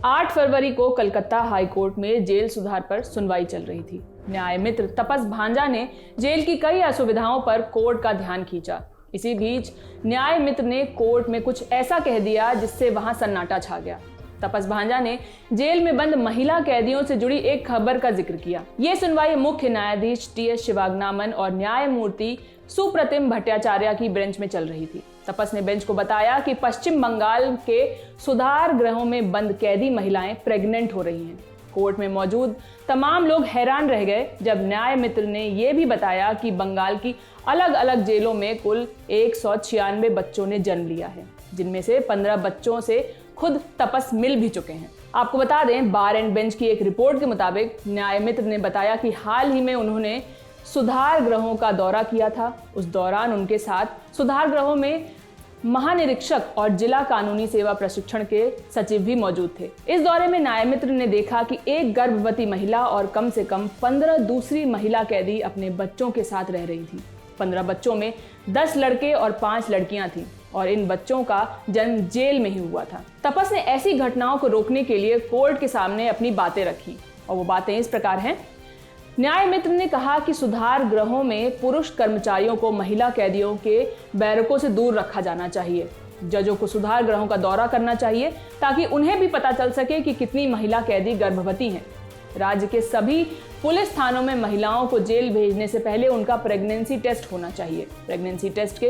8 फरवरी को Calcutta high court में jail सुधार पर सुनवाई चल रही थी। न्याय मित्र तपस भांजा ने जेल की कई असुविधाओं पर कोर्ट का ध्यान खींचा। इसी बीच न्याय मित्र ने कोर्ट में कुछ ऐसा कह दिया जिससे वहां सन्नाटा छा गया। तपस भांजा ने जेल में बंद महिला कैदियों से जुड़ी एक खबर का जिक्र किया। ये सुनवाई मुख्य न्यायाधीश टी.एस. शिवागनामन और न्यायमूर्ति सुप्रतिम भट्टाचार्य की बेंच में चल रही थी। तपस ने बेंच को बताया कि पश्चिम बंगाल के सुधार गृहों में बंद कैदी महिलाएं प्रेग्नेंट हो रही हैं। कोर्ट में मौजूद तमाम लोग हैरान रह गए जब न्याय मित्र ने यह भी बताया कि बंगाल की अलग अलग जेलों में कुल 196 बच्चों ने जन्म लिया है, जिनमें से 15 बच्चों से खुद तपस मिल भी चुके हैं। आपको बता दें, बार एंड बेंच की एक रिपोर्ट के मुताबिक न्याय मित्र ने बताया कि हाल ही में उन्होंने सुधार गृहों का दौरा किया था। उस दौरान उनके साथ सुधार गृहों में महानिरीक्षक और जिला कानूनी सेवा प्रशिक्षण के सचिव भी मौजूद थे। इस दौरे में न्याय मित्र ने देखा कि एक गर्भवती महिला और कम से कम 15 दूसरी महिला कैदी अपने बच्चों के साथ रह रही थी। 15 बच्चों में 10 लड़के और 5 लड़कियां थीं और इन बच्चों का जन्म जेल में ही हुआ था। तपस ने ऐसी घटनाओं को रोकने के लिए कोर्ट के सामने अपनी बातें रखी और वो बातें इस प्रकार हैं। न्याय मित्र ने कहा कि सुधार गृहों में पुरुष कर्मचारियों को महिला कैदियों के बैरकों से दूर रखा जाना चाहिए। जजों को सुधार गृहों का दौरा करना चाहिए ताकि उन्हें भी पता चल सके कि कितनी महिला कैदी गर्भवती हैं। राज्य के सभी पुलिस थानों में महिलाओं को जेल भेजने से पहले उनका प्रेगनेंसी टेस्ट होना चाहिए। प्रेगनेंसी टेस्ट के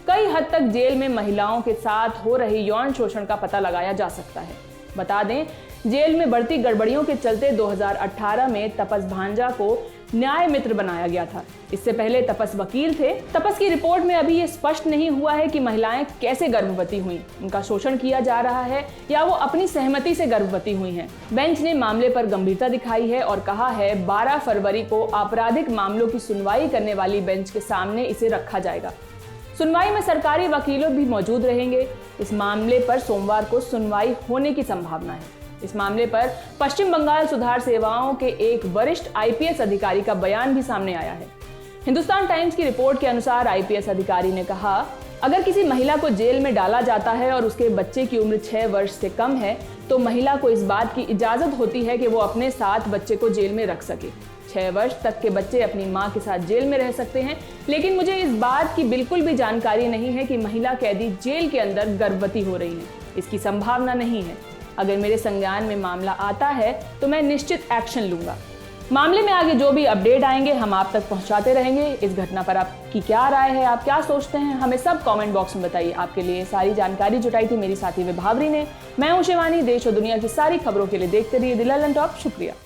कई हद तक जेल में महिलाओं के साथ हो रही यौन शोषण का पता लगाया जा सकता है। बता दें, जेल में बढ़ती गड़बड़ियों के चलते 2018 में तपस भांजा को न्याय मित्र बनाया गया था। इससे पहले तपस वकील थे। तपस की रिपोर्ट में अभी ये स्पष्ट नहीं हुआ है कि महिलाएं कैसे गर्भवती हुई, उनका शोषण किया जा रहा है या वो अपनी सहमति से गर्भवती हुई हैं। बेंच ने मामले पर गंभीरता दिखाई है और कहा है 12 फरवरी को आपराधिक मामलों की सुनवाई करने वाली बेंच के सामने इसे रखा जाएगा। सुनवाई में सरकारी वकीलों भी मौजूद रहेंगे। इस मामले पर सोमवार को सुनवाई होने की संभावना है। इस मामले पर पश्चिम बंगाल सुधार सेवाओं के एक वरिष्ठ आईपीएस अधिकारी का बयान भी सामने आया है। हिंदुस्तान टाइम्स की रिपोर्ट के अनुसार आईपीएस अधिकारी ने कहा, अगर किसी महिला को जेल में डाला जाता है और उसके बच्चे की उम्र 6 वर्ष से कम है तो महिला को इस बात की इजाजत होती है कि वो अपने साथ बच्चे को जेल में रख सके। 6 वर्ष तक के बच्चे अपनी मां के साथ जेल में रह सकते हैं, लेकिन मुझे इस बात की बिल्कुल भी जानकारी नहीं है कि महिला कैदी जेल के अंदर गर्भवती हो रही है। इसकी संभावना नहीं है। अगर मेरे संज्ञान में मामला आता है तो मैं निश्चित एक्शन लूंगा। मामले में आगे जो भी अपडेट आएंगे हम आप तक पहुंचाते रहेंगे। इस घटना पर आपकी क्या राय है, आप क्या सोचते हैं, हमें सब कमेंट बॉक्स में बताइए। आपके लिए सारी जानकारी जुटाई थी मेरी साथी विभावरी ने। मैं हूं शिवानी। देश और दुनिया की सारी खबरों के लिए देखते रहिए दिल टॉप। शुक्रिया।